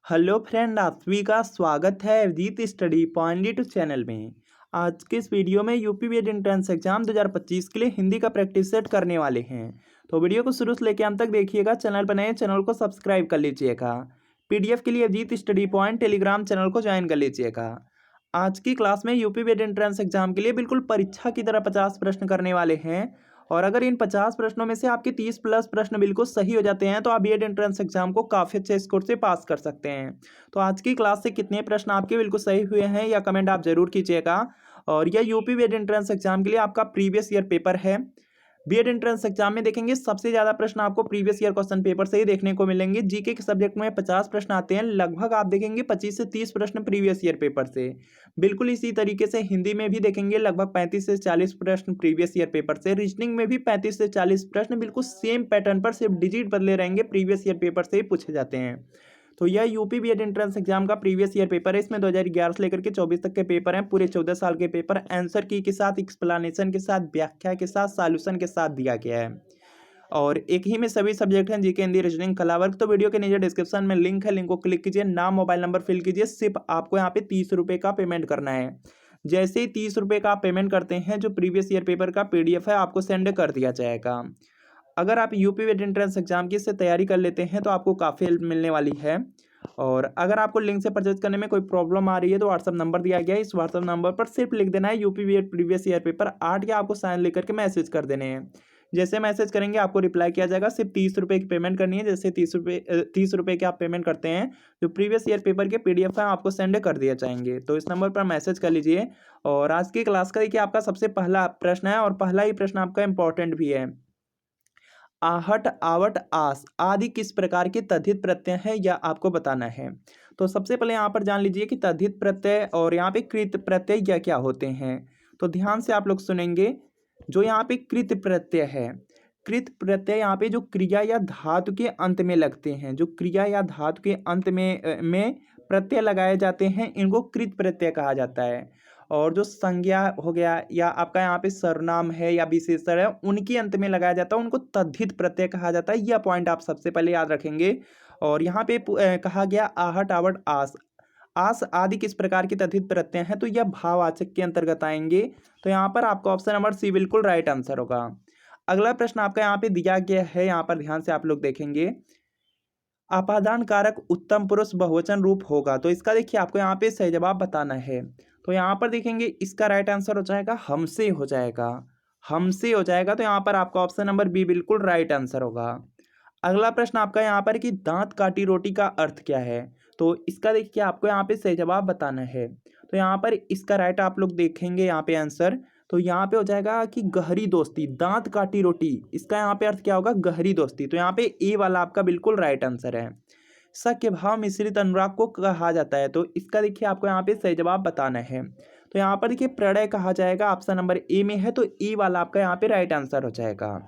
Hello friend, आप सभी का स्वागत है अवधीत स्टडी पॉइंट यूट्यूब चैनल में। आज के इस वीडियो में यूपी बीएड एंट्रेंस एग्जाम 2025 के लिए हिंदी का प्रैक्टिस सेट करने वाले हैं। तो वीडियो को शुरू से लेकर अंत तक देखिएगा। चैनल पर नए चैनल को सब्सक्राइब कर लीजिएगा। पीडीएफ के लिए अवधीत स्टडी पॉइंट टेलीग्राम चैनल को ज्वाइन कर लीजिएगा। आज की क्लास में यूपी बीएड एंट्रेंस एग्जाम के लिए बिल्कुल परीक्षा की तरह 50 प्रश्न करने वाले हैं। और अगर इन 50 प्रश्नों में से आपके 30 प्लस प्रश्न बिल्कुल सही हो जाते हैं तो आप बीएड एंट्रेंस एग्जाम को काफ़ी अच्छे स्कोर से पास कर सकते हैं। तो आज की क्लास से कितने प्रश्न आपके बिल्कुल सही हुए हैं या कमेंट आप जरूर कीजिएगा। और यह यूपी बीएड एंट्रेंस एग्जाम के लिए आपका प्रीवियस ईयर पेपर है। बीएड एंट्रेंस एग्जाम में देखेंगे सबसे ज़्यादा प्रश्न आपको प्रीवियस ईयर क्वेश्चन पेपर से ही देखने को मिलेंगे। जीके के सब्जेक्ट में 50 प्रश्न आते हैं, लगभग आप देखेंगे 25 से 30 प्रश्न प्रीवियस ईयर पेपर से। बिल्कुल इसी तरीके से हिंदी में भी देखेंगे लगभग 35 से 40 प्रश्न प्रीवियस ईयर पेपर से। रीजनिंग में भी 35 से 40 प्रश्न बिल्कुल सेम पैटर्न पर, सिर्फ डिजिट बदले रहेंगे, प्रीवियस ईयर पेपर से ही पूछे जाते हैं। तो यह यूपी बीएड एंट्रेंस एग्जाम का प्रीवियस ईयर पेपर है। इसमें 2011 से लेकर के 24 तक के पेपर हैं। पूरे 14 साल के पेपर आंसर की के साथ, एक्सप्लेनेशन के साथ, व्याख्या के साथ, सॉल्यूशन के साथ दिया गया है। और एक ही में सभी सब्जेक्ट हैं, जीके, हिंदी, रीजनिंग, कला वर्ग। तो वीडियो के नीचे डिस्क्रिप्शन में लिंक है, लिंक को क्लिक कीजिए, नाम मोबाइल नंबर फिल कीजिए। सिर्फ आपको यहाँ पे 30 रुपये का पेमेंट करना है। जैसे ही 30 रुपये का आप पेमेंट करते हैं, जो प्रीवियस ईयर पेपर का PDF है आपको सेंड कर दिया जाएगा। अगर आप यूपी बीएड एंट्रेंस एग्जाम की इससे तैयारी कर लेते हैं तो आपको काफ़ी हेल्प मिलने वाली है। और अगर आपको लिंक से परचेज करने में कोई प्रॉब्लम आ रही है तो व्हाट्सअप नंबर दिया गया है। इस व्हाट्सअप नंबर पर सिर्फ लिख देना है UP BEd previous year paper 8 या आपको साइन लेकर के मैसेज कर देने हैं। जैसे मैसेज करेंगे आपको रिप्लाई किया जाएगा। सिर्फ 30 रुपये की पेमेंट करनी है। जैसे 30 रुपये के आप पेमेंट करते हैं, जो प्रीवियस ईयर पेपर के PDF है आपको सेंड कर दिया जाएंगे। तो इस नंबर पर मैसेज कर लीजिए। और आज की क्लास का देखिए आपका सबसे पहला प्रश्न है और पहला ही प्रश्न आपका इंपॉर्टेंट भी है। आहट, आवट, आस आदि किस प्रकार के तद्धित प्रत्यय हैं यह आपको बताना है। तो सबसे पहले यहाँ पर जान लीजिए कि तद्धित प्रत्यय और यहाँ पे कृत प्रत्यय क्या क्या होते हैं। तो ध्यान से आप लोग सुनेंगे। जो यहाँ पे कृत प्रत्यय है, कृत प्रत्यय यहाँ पे जो क्रिया या धातु के अंत में लगते हैं, जो क्रिया या धातु के अंत में प्रत्यय लगाए जाते हैं, इनको कृत प्रत्यय कहा जाता है। और जो संज्ञा हो गया या आपका यहाँ पे सर्वनाम है या विशेषण है, उनके अंत में लगाया जाता है, उनको तद्धित प्रत्यय कहा जाता है। यह पॉइंट आप सबसे पहले याद रखेंगे। और यहाँ पे कहा गया आहट, आवट, आस, आस आदि किस प्रकार के तद्धित प्रत्यय हैं, तो यह भाववाचक के अंतर्गत आएंगे। तो यहाँ पर आपका ऑप्शन नंबर सी बिल्कुल राइट आंसर होगा। अगला प्रश्न आपका यहाँ पे दिया गया है, यहाँ पर ध्यान से आप लोग देखेंगे। अपादान कारक उत्तम पुरुष बहुवचन रूप होगा, तो इसका देखिए आपको यहाँ पे सही जवाब बताना है। तो यहाँ पर देखेंगे इसका राइट आंसर हो जाएगा हमसे हो जाएगा, हमसे हो जाएगा। तो यहाँ पर आपका ऑप्शन नंबर बी बिल्कुल राइट आंसर होगा। अगला प्रश्न आपका यहाँ पर कि दांत काटी रोटी का अर्थ क्या है, तो इसका देखिए आपको यहाँ पे सही जवाब बताना है। तो यहाँ पर इसका राइट आप लोग देखेंगे यहाँ पे आंसर। तो यहाँ पे हो जाएगा कि गहरी दोस्ती, दांत काटी रोटी, इसका यहाँ पे अर्थ क्या होगा, गहरी दोस्ती। तो यहाँ पे ए वाला आपका बिल्कुल राइट आंसर है। सख्य भाव मिश्रित अनुराग को कहा जाता है, तो इसका देखिए आपको यहाँ पे सही जवाब बताना है। तो यहाँ पर देखिए प्रणय कहा जाएगा, ऑप्शन नंबर ए में है, तो ए वाला आपका यहाँ पे राइट आंसर हो जाएगा।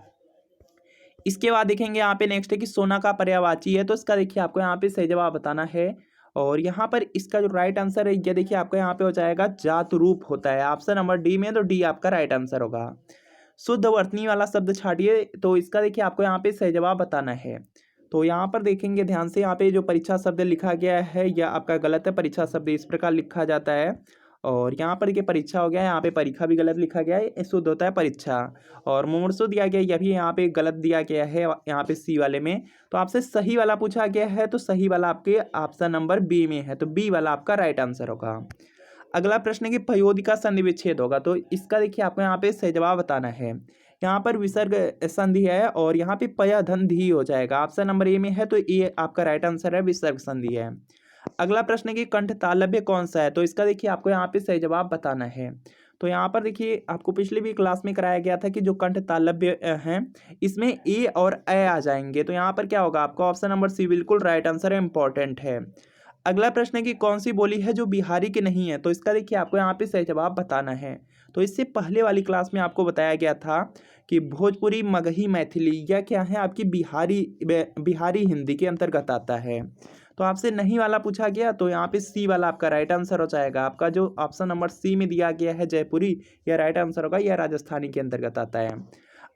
इसके बाद देखेंगे यहाँ पे नेक्स्ट है कि सोना का पर्यायवाची है, तो इसका देखिए आपको यहाँ पे सही जवाब बताना है। और यहाँ पर इसका जो राइट आंसर है ये देखिए आपका यहाँ पे हो जाएगा जात रूप होता है, ऑप्शन नंबर डी में, तो डी आपका राइट आंसर होगा। शुद्ध वर्तनी वाला शब्द छाटिए, तो इसका देखिए आपको यहाँ पे सही जवाब बताना है। तो यहाँ पर देखेंगे ध्यान से, यहाँ पे जो परीक्षा शब्द लिखा गया है यह आपका गलत है। परीक्षा शब्द इस प्रकार लिखा जाता है। और यहाँ पर देखिए परीक्षा हो गया, यहाँ पे परीक्षा भी गलत लिखा गया है, शुद्ध होता है परीक्षा। और मुमूर्षु दिया गया, यह भी यहाँ पे गलत दिया गया है, यहाँ पे सी वाले में। तो आपसे सही वाला पूछा गया है, तो सही वाला आपके ऑप्शन नंबर बी में है, तो बी वाला आपका राइट आंसर होगा। अगला प्रश्न है कि पयोदि का संधि विच्छेद होगा, तो इसका देखिए आपको यहाँ पे सही जवाब बताना है। यहाँ पर विसर्ग संधि है और यहाँ पे पय धन धी हो जाएगा, ऑप्शन नंबर ए में है, तो ये आपका राइट आंसर है, विसर्ग संधि है। अगला प्रश्न है कि कंठ तालव्य कौन सा है, तो इसका देखिए आपको यहाँ पे सही जवाब बताना है। तो यहाँ पर देखिए आपको पिछली भी क्लास में कराया गया था कि जो कंठ तालव्य हैं इसमें ए और ए आ जाएंगे। तो यहाँ पर क्या होगा, आपका ऑप्शन नंबर सी बिल्कुल राइट आंसर है, इंपॉर्टेंट है। अगला प्रश्न है कि कौन सी बोली है जो बिहारी की नहीं है, तो इसका देखिए आपको यहाँ पे सही जवाब बताना है। तो इससे पहले वाली क्लास में आपको बताया गया था कि भोजपुरी, मगही, मैथिली यह क्या है, आपकी बिहारी हिंदी के अंतर्गत आता है। तो आपसे नहीं वाला पूछा गया, तो यहाँ पे सी वाला आपका राइट आंसर हो जाएगा। आपका जो ऑप्शन नंबर सी में दिया गया है जयपुरी, यह राइट आंसर होगा, यह राजस्थानी के अंतर्गत आता है।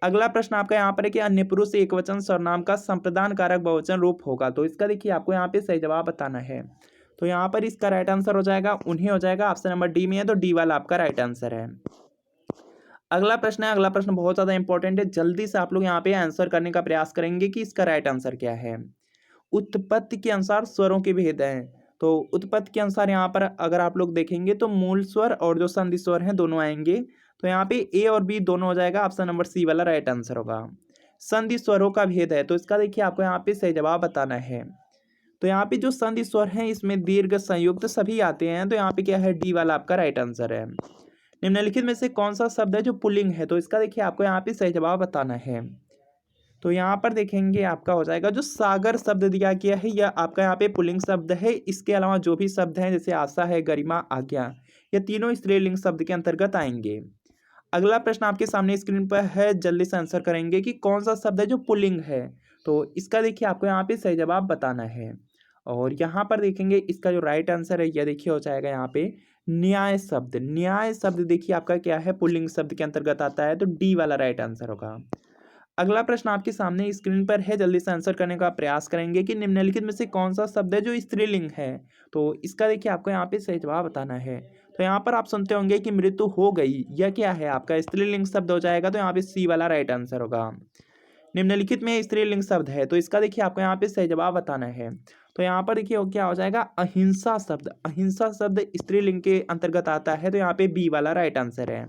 अगला प्रश्न आपका यहाँ पर है कि अन्य पुरुष एकवचन सर्वनाम का संप्रदान कारक बहुवचन रूप होगा, तो इसका देखिए आपको यहाँ पे सही जवाब बताना है। तो यहाँ पर इसका राइट आंसर हो जाएगा उन्हें, हो जाएगा। ऑप्शन नंबर डी में है, तो डी वाला आपका राइट आंसर है। अगला प्रश्न है, अगला प्रश्न बहुत ज़्यादा इंपॉर्टेंट है, जल्दी से आप लोग यहाँ पे आंसर करने का प्रयास करेंगे कि इसका राइट आंसर क्या है। उत्पत्ति के अनुसार स्वरों के भेद हैं, तो उत्पत्ति के अनुसार यहाँ पर अगर आप लोग देखेंगे तो मूल स्वर और जो संधि स्वर हैं दोनों आएंगे, तो यहाँ पे ए और बी दोनों हो जाएगा। ऑप्शन नंबर सी वाला राइट आंसर होगा। संधि स्वरों का भेद है, तो इसका देखिए आपको यहाँ पे सही जवाब बताना है। तो यहाँ पे जो संधि स्वर हैं इसमें दीर्घ संयुक्त सभी आते हैं, तो यहाँ पे क्या है, डी वाला आपका राइट आंसर है। निम्नलिखित में से कौन सा शब्द है जो पुल्लिंग है, तो इसका देखिए आपको यहाँ पे सही जवाब बताना है। तो यहाँ पर देखेंगे आपका हो जाएगा जो सागर शब्द दिया गया है यह आपका यहाँ पे पुल्लिंग शब्द है। इसके अलावा जो भी शब्द हैं जैसे आशा है, गरिमा, आज्ञा, ये तीनों स्त्रीलिंग शब्द के अंतर्गत आएंगे। अगला प्रश्न आपके सामने स्क्रीन पर है, जल्दी से आंसर करेंगे कि कौन सा शब्द है जो पुल्लिंग है। तो इसका देखिए आपको यहाँ पे सही जवाब बताना है। और यहाँ पर देखेंगे इसका जो राइट आंसर है यह देखिए हो जाएगा यहाँ पे न्याय शब्द। न्याय शब्द देखिए आपका क्या है, पुल्लिंग शब्द के अंतर्गत आता है, तो डी वाला राइट आंसर होगा। अगला प्रश्न आपके सामने स्क्रीन पर है, जल्दी से आंसर करने का प्रयास करेंगे कि निम्नलिखित में से कौन सा शब्द है जो स्त्रीलिंग है। तो इसका देखिए आपको यहाँ पे सही जवाब बताना है। तो यहाँ पर आप सुनते होंगे कि मृत्यु हो गई, यह क्या है आपका स्त्रीलिंग शब्द हो जाएगा, तो यहाँ पे सी वाला राइट आंसर होगा। निम्नलिखित में स्त्रीलिंग शब्द है, तो इसका देखिए आपको यहाँ पे सही जवाब बताना है। तो यहाँ पर देखिए क्या हो जाएगा, अहिंसा शब्द। अहिंसा शब्द स्त्रीलिंग के अंतर्गत आता है, तो यहाँ पे बी वाला राइट आंसर है।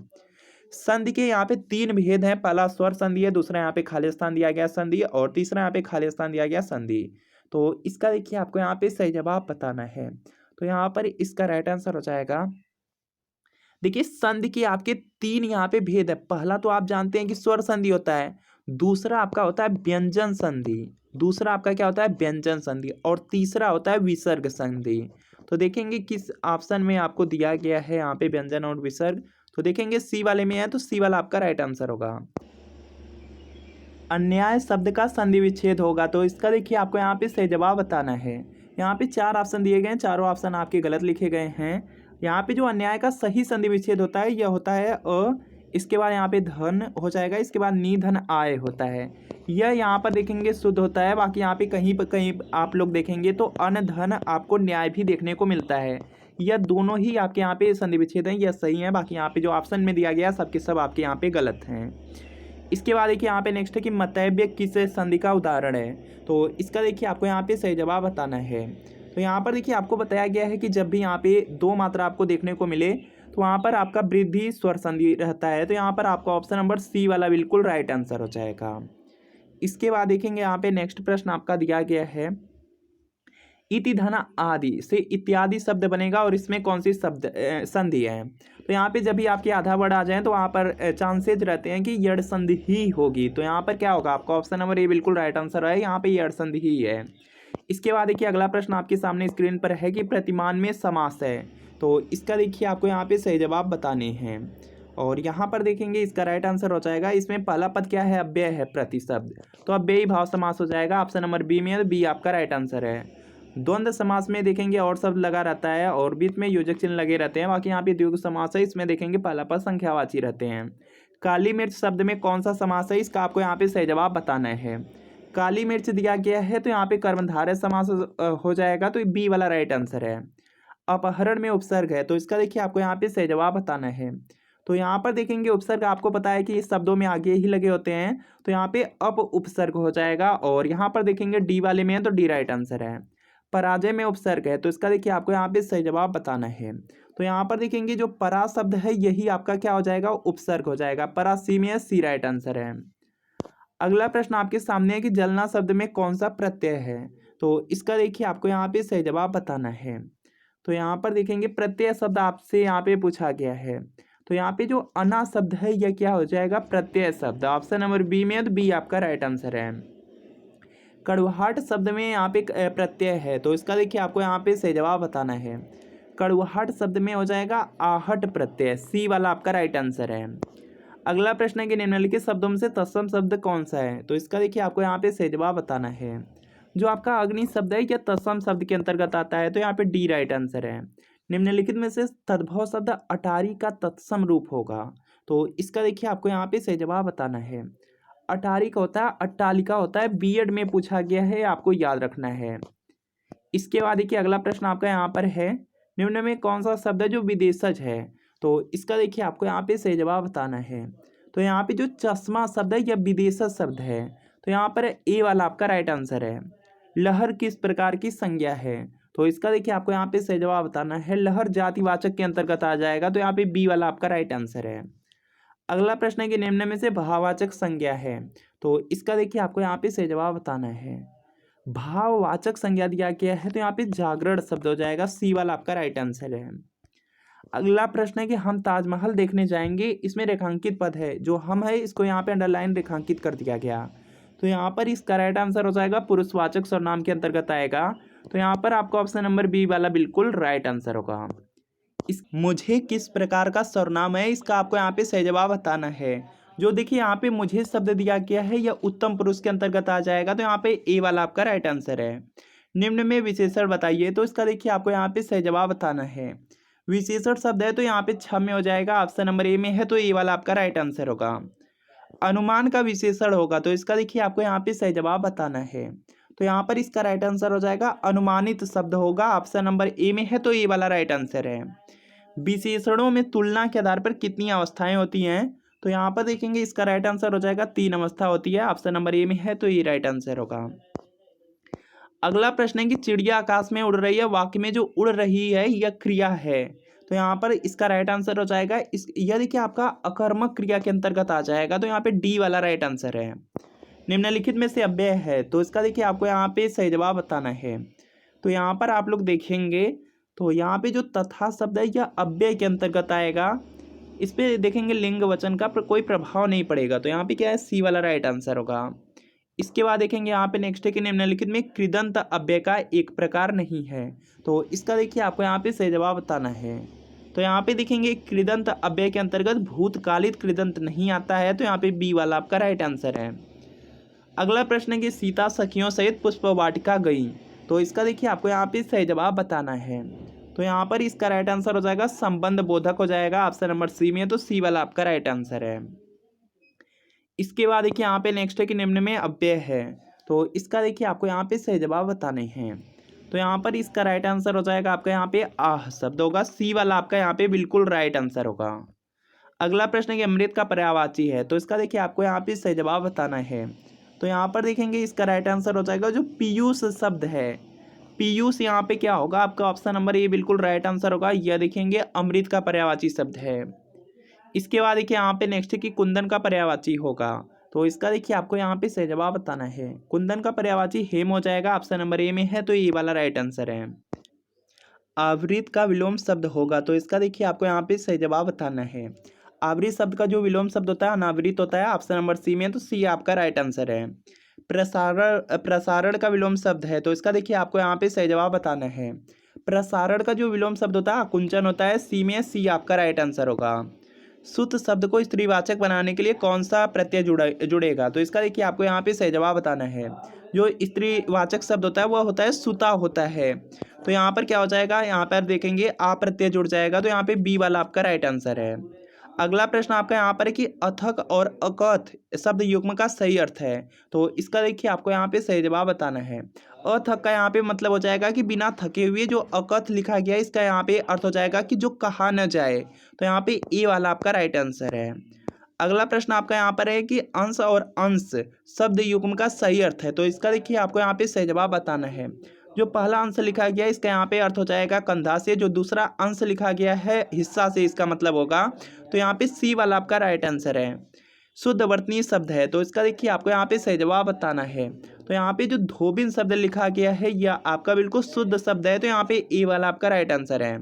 संधि के यहाँ पे तीन भेद हैं, पहला स्वर संधि है, दूसरा यहाँ पे खाली स्थान दिया गया संधि, और तीसरा यहाँ पे खाली स्थान दिया गया संधि। तो इसका देखिए आपको यहाँ पे सही जवाब बताना है। तो यहाँ पर इसका राइट आंसर हो जाएगा, देखिए संधि के आपके तीन यहाँ पे भेद है। पहला तो आप जानते हैं कि स्वर संधि होता है, दूसरा आपका होता है व्यंजन संधि, दूसरा आपका क्या होता है व्यंजन संधि, और तीसरा होता है विसर्ग संधि। तो देखेंगे किस ऑप्शन में आपको दिया गया है यहाँ पे व्यंजन और विसर्ग, तो देखेंगे सी वाले में है, तो सी वाला आपका राइट आंसर होगा। अन्याय शब्द का संधि विच्छेद होगा, तो इसका देखिए आपको यहाँ पे सही जवाब बताना है। यहाँ पे चार ऑप्शन दिए गए हैं, चारों ऑप्शन आपके गलत लिखे गए हैं। यहाँ पे जो अन्याय का सही संधि विच्छेद होता है यह होता है अ, इसके बाद यहाँ पे धन हो जाएगा, इसके बाद नी धन आय होता है, यह यहाँ पर देखेंगे शुद्ध होता है। बाकी यहाँ पे कहीं पर कहीं आप लोग देखेंगे तो अन धन आपको न्याय भी देखने को मिलता है। यह दोनों ही आपके यहाँ पे संधि विच्छेद हैं, यह सही है। बाकी यहाँ पे जो ऑप्शन में दिया गया सबके सब आपके यहाँ पे गलत हैं। इसके बाद देखिए यहाँ पे नेक्स्ट है कि मतैव्य किस संधि का उदाहरण है, तो इसका देखिए आपको यहाँ पे सही जवाब बताना है। तो यहाँ पर देखिए आपको बताया गया है कि जब भी यहाँ पे दो मात्रा आपको देखने को मिले तो वहाँ पर आपका वृद्धि स्वर संधि रहता है, तो यहाँ पर आपका ऑप्शन नंबर सी वाला बिल्कुल राइट आंसर हो जाएगा। इसके बाद देखेंगे यहाँ पे नेक्स्ट प्रश्न आपका दिया गया है, इति धन आदि से इत्यादि शब्द बनेगा और इसमें कौन सी शब्द संधि है। तो यहाँ पे जब भी आपके आधा वर्ड आ जाए तो वहाँ पर चांसेज रहते हैं कि यड़ संधि ही होगी, तो यहाँ पर क्या होगा आपका ऑप्शन नंबर ए बिल्कुल राइट आंसर है, यहाँ पे यड़ संधि ही है। इसके बाद देखिए अगला प्रश्न आपके सामने स्क्रीन पर है कि प्रतिमान में समास है, तो इसका देखिए आपको यहाँ पे सही जवाब बताने हैं। और यहाँ पर देखेंगे इसका राइट आंसर हो जाएगा, इसमें पहला पद क्या है, अव्यय है प्रति शब्द, तो अव्ययी भाव समास हो जाएगा। ऑप्शन नंबर बी में है, तो बी आपका राइट आंसर है। द्वंद्व समास में देखेंगे और शब्द लगा रहता है और बीच में योजक चिन्ह लगे रहते हैं। बाकी यहाँ पे द्विगु समास है, इसमें देखेंगे पहला पद संख्यावाची रहते हैं। काली मिर्च शब्द में कौन सा समास है, इसका आपको यहाँ पे सही जवाब बताना है। काली मिर्च दिया गया है तो यहाँ पे कर्मधारय समास हो जाएगा, तो बी वाला राइट आंसर है। अपहरण में उपसर्ग है, तो इसका देखिए आपको यहाँ पे सही जवाब बताना है। तो यहाँ पर देखेंगे उपसर्ग आपको पता है कि इस शब्दों में आगे ही लगे होते हैं, तो यहाँ पे अप उपसर्ग हो जाएगा। और यहाँ पर देखेंगे डी वाले में है, तो डी राइट आंसर है। पराजय में उपसर्ग है, तो इसका देखिए आपको यहाँ पे सही जवाब बताना है। तो यहाँ पर देखेंगे जो परा शब्द है यही आपका क्या हो जाएगा, उपसर्ग हो जाएगा। परा सी में है, सी राइट आंसर है। अगला प्रश्न आपके सामने है कि जलना शब्द में कौन सा प्रत्यय है, तो इसका देखिए आपको यहाँ पे सही जवाब बताना है। तो यहाँ पर देखेंगे प्रत्यय शब्द आपसे यहाँ पे पूछा गया है, तो यहाँ पे जो अना शब्द है यह क्या हो जाएगा, प्रत्यय शब्द। ऑप्शन नंबर बी में है, तो बी आपका राइट आंसर है। कड़वाहट शब्द में यहाँ पे प्रत्यय है, तो इसका देखिए आपको यहाँ पे सही जवाब बताना है। कड़वाहट शब्द में हो जाएगा आहट प्रत्यय, सी वाला आपका राइट आंसर है। अगला प्रश्न है कि निम्नलिखित शब्दों में से तत्सम शब्द कौन सा है, तो इसका देखिए आपको यहाँ पे सही जवाब बताना है। जो आपका अग्नि शब्द है यह तत्सम शब्द के अंतर्गत आता है, तो यहाँ पे डी राइट आंसर है। निम्नलिखित में से तद्भव शब्द अटारी का तत्सम रूप होगा, तो इसका देखिए आपको यहाँ पे सही जवाब बताना है। अटारी का होता है, अट्टालिका होता है, बीएड में पूछा गया है, आपको याद रखना है। इसके बाद देखिए अगला प्रश्न आपका यहाँ पर है, निम्न में कौन सा शब्द है जो विदेशज है? तो इसका देखिए आपको यहाँ पे सही जवाब बताना है। तो यहाँ पे जो चश्मा शब्द है यह विदेशज शब्द है, तो यहाँ पर ए वाला आपका राइट आंसर है। लहर किस प्रकार की संज्ञा है? तो इसका देखिए आपको यहाँ पे सही जवाब बताना है। लहर जातिवाचक के अंतर्गत आ जाएगा, तो यहाँ पे बी वाला आपका राइट आंसर है। अगला प्रश्न है कि निम्न में से भाववाचक संज्ञा है? तो इसका देखिए आपको यहाँ पे सही जवाब बताना है। भाववाचक संज्ञा दिया गया है, तो यहाँ पे जागरण शब्द हो जाएगा, सी वाला आपका राइट आंसर है। अगला प्रश्न है कि हम ताजमहल देखने जाएंगे, इसमें रेखांकित पद है, जो हम है इसको यहाँ पे अंडरलाइन रेखांकित कर दिया गया, तो यहाँ पर इसका राइट आंसर हो जाएगा पुरुषवाचक सर्वनाम के अंतर्गत आएगा, तो यहाँ पर आपका ऑप्शन नंबर बी वाला बिल्कुल राइट आंसर होगा। मुझे किस प्रकार का सर्वनाम है, इसका आपको यहाँ पे सही जवाब बताना है। जो देखिए यहाँ पे मुझे शब्द दिया गया है यह उत्तम पुरुष के अंतर्गत आ जाएगा, तो यहाँ पे ए वाला आपका राइट आंसर है। निम्न में विशेषण बताइए, तो इसका देखिए आपको यहाँ पे सही जवाब बताना है। विशेषण शब्द है तो यहाँ पे छ में हो जाएगा, ऑप्शन नंबर ए में है, तो ए वाला आपका राइट आंसर होगा। अनुमान का विशेषण होगा, तो इसका देखिए आपको यहाँ पे सही जवाब बताना है, तो यहाँ पर इसका राइट आंसर हो जाएगा अनुमानित शब्द होगा, ऑप्शन नंबर ए में है, तो ए वाला राइट आंसर है। विशेषणों में तुलना के आधार पर कितनी अवस्थाएं होती हैं? तो यहाँ पर देखेंगे इसका राइट आंसर हो जाएगा 3 अवस्था होती है, ऑप्शन नंबर ए में है, तो ये राइट आंसर होगा। अगला प्रश्न है कि चिड़िया आकाश में उड़ रही है, वाक्य में जो उड़ रही है यह क्रिया है, तो यहाँ पर इसका राइट आंसर हो जाएगा यह देखिए आपका अकर्मक क्रिया के अंतर्गत आ जाएगा, तो यहाँ पे डी वाला राइट आंसर है। निम्नलिखित में से अव्यय है, तो इसका देखिए आपको यहाँ पे सही जवाब बताना है। तो यहाँ पर आप लोग देखेंगे तो यहाँ पे जो तथा शब्द है यह अव्यय के अंतर्गत आएगा, इस पे देखेंगे लिंग वचन का कोई प्रभाव नहीं पड़ेगा, तो यहाँ पे क्या है सी वाला राइट आंसर होगा। इसके बाद देखेंगे यहाँ पे नेक्स्ट है कि निम्नलिखित में कृदंत अव्यय का एक प्रकार नहीं है, तो इसका देखिए आपको यहाँ पे सही जवाब बताना है। तो यहाँ पे देखेंगे कृदंत अव्यय के अंतर्गत भूतकालिक कृदंत नहीं आता है, तो यहाँ पे बी वाला आपका राइट आंसर है। अगला प्रश्न है कि सीता सखियों सहित पुष्प वाटिका गई, तो इसका देखिए आपको यहाँ पे सही जवाब बताना है, तो यहाँ पर इसका राइट आंसर हो जाएगा संबंध बोधक हो जाएगा, ऑप्शन नंबर सी में, तो सी वाला आपका राइट आंसर है। इसके बाद देखिए यहाँ पे नेक्स्ट है कि निम्न में अव्यय है, तो इसका देखिए आपको यहाँ पे सही जवाब बताने हैं, तो यहाँ पर इसका राइट आंसर हो जाएगा आपका यहाँ पे आह शब्द होगा, सी वाला आपका यहाँ पे बिल्कुल राइट आंसर होगा। अगला प्रश्न है कि अमृत का पर्यायवाची है, तो इसका देखिए आपको यहाँ पे सही जवाब बताना है, तो यहाँ पर देखेंगे इसका राइट आंसर हो जाएगा जो पीयूष शब्द है, पीयूष यहाँ पे क्या होगा आपका ऑप्शन नंबर ए बिल्कुल राइट आंसर होगा, यह देखेंगे अमृत का पर्यायवाची शब्द है। इसके बाद देखिए यहाँ पे नेक्स्ट है कि कुंदन का पर्यायवाची होगा, तो इसका देखिए आपको यहाँ पे सही जवाब बताना है। कुंदन का पर्यायवाची हेम हो जाएगा, ऑप्शन नंबर ए में है, तो ये वाला राइट आंसर है। आवृत का विलोम शब्द होगा, तो इसका देखिए आपको यहाँ पे सही जवाब बताना है। आवृत शब्द का जो विलोम शब्द होता है अनावृत होता है, ऑप्शन नंबर सी में, तो सी आपका राइट आंसर है। प्रसारण का विलोम शब्द है, तो इसका देखिए आपको यहाँ पे सही जवाब बताना है। प्रसारण का जो विलोम शब्द होता है आकुंचन होता है, सी में, सी आपका राइट आंसर होगा। सुत शब्द को स्त्रीवाचक बनाने के लिए कौन सा प्रत्यय जुड़ेगा, तो इसका देखिए आपको यहाँ पे सही जवाब बताना है। जो स्त्रीवाचक शब्द होता है वह होता है सुता होता है, तो यहाँ पर क्या हो जाएगा, यहाँ पर देखेंगे आ प्रत्यय जुड़ जाएगा, तो यहाँ पे बी वाला आपका राइट आंसर है। अगला प्रश्न आपका यहाँ पर है कि अथक और अकथ शब्द युग्म का सही अर्थ है, तो इसका देखिए आपको यहाँ पे सही जवाब बताना है। अथक का यहाँ पे मतलब हो जाएगा कि बिना थके हुए, जो अकथ लिखा गया है इसका यहाँ पे अर्थ हो जाएगा कि जो कहा न जाए, तो यहाँ पे ए वाला आपका राइट आंसर है। अगला प्रश्न आपका यहाँ पर है कि अंश और अंश शब्द युग्म का सही अर्थ है, तो इसका देखिए आपको यहाँ पे सही जवाब बताना है। जो पहला अंश लिखा गया है इसका यहाँ पे अर्थ हो जाएगा कंधा से, जो दूसरा अंश लिखा गया है हिस्सा से, इसका मतलब होगा, तो यहाँ पे सी वाला आपका राइट आंसर है। शुद्ध वर्तनीय शब्द है, तो इसका देखिए आपको यहाँ पे सही जवाब बताना है। तो यहाँ पे जो धोबिन शब्द लिखा गया है यह आपका बिल्कुल शुद्ध शब्द है, तो यहाँ पे ए वाला आपका राइट आंसर है।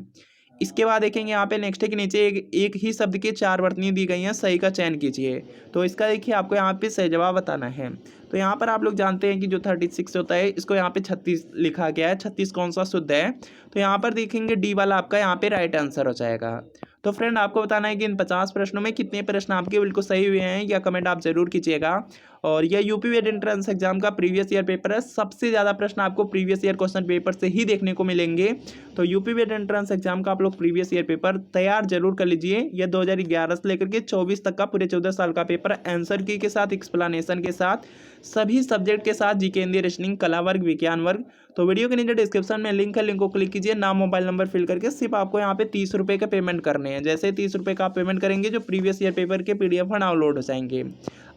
इसके बाद देखेंगे यहाँ पे नेक्स्ट है कि नीचे एक ही शब्द के 4 वर्तनी दी गई हैं, सही का चयन कीजिए, तो इसका देखिए आपको यहाँ पे सही जवाब बताना है। तो यहाँ पर आप लोग जानते हैं कि जो 36 होता है इसको यहाँ पे 36 लिखा गया है, 36 कौन सा शुद्ध है, तो यहाँ पर देखेंगे डी वाला आपका यहाँ पे राइट आंसर हो जाएगा। तो फ्रेंड आपको बताना है कि इन 50 प्रश्नों में कितने प्रश्न आपके बिल्कुल सही हुए हैं, या कमेंट आप जरूर कीजिएगा। और यह यूपी बीएड एंट्रेंस एग्जाम का प्रीवियस ईयर पेपर है। सबसे ज़्यादा प्रश्न आपको प्रीवियस ईयर क्वेश्चन पेपर से ही देखने को मिलेंगे। तो यूपी बीएड एंट्रेंस एग्जाम का आप लोग प्रीवियस ईयर पेपर तैयार जरूर कर लीजिए। यह 2011 से लेकर के 24 तक का पूरे 14 साल का पेपर, आंसर की के साथ, एक्सप्लेनेशन के साथ, सभी सब्जेक्ट के साथ, जीके, हिंदी, रीजनिंग, कला वर्ग, विज्ञान वर्ग। तो वीडियो के नीचे डिस्क्रिप्शन में लिंक है, लिंक को क्लिक कीजिए, नाम मोबाइल नंबर फिल करके सिर्फ आपको यहाँ पे 30 रुपये का पेमेंट करने हैं। जैसे 30 रुपये का आप पेमेंट करेंगे, जो प्रीवियस ईयर पेपर के PDF डाउनलोड हो जाएंगे।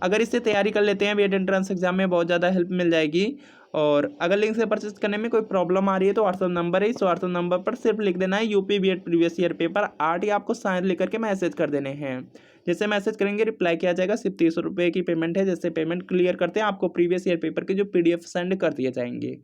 अगर इससे तैयारी कर लेते हैं बीएड एंट्रेंस एग्जाम में बहुत ज़्यादा हेल्प मिल जाएगी। और अगर लिंक से परचेस करने में कोई प्रॉब्लम आ रही है तो व्हाट्सअप नंबर है, इस व्हाट्सअप नंबर पर सिर्फ लिख देना है UP BEd previous year paper 8 या आपको साइन लिख करके मैसेज कर देने हैं। जैसे मैसेज करेंगे रिप्लाई किया जाएगा। सिर्फ 30 रुपये की पेमेंट है। जैसे पेमेंट क्लियर करते हैं आपको प्रीवियस ईयर पेपर के जो PDF सेंड कर दिए जाएंगे।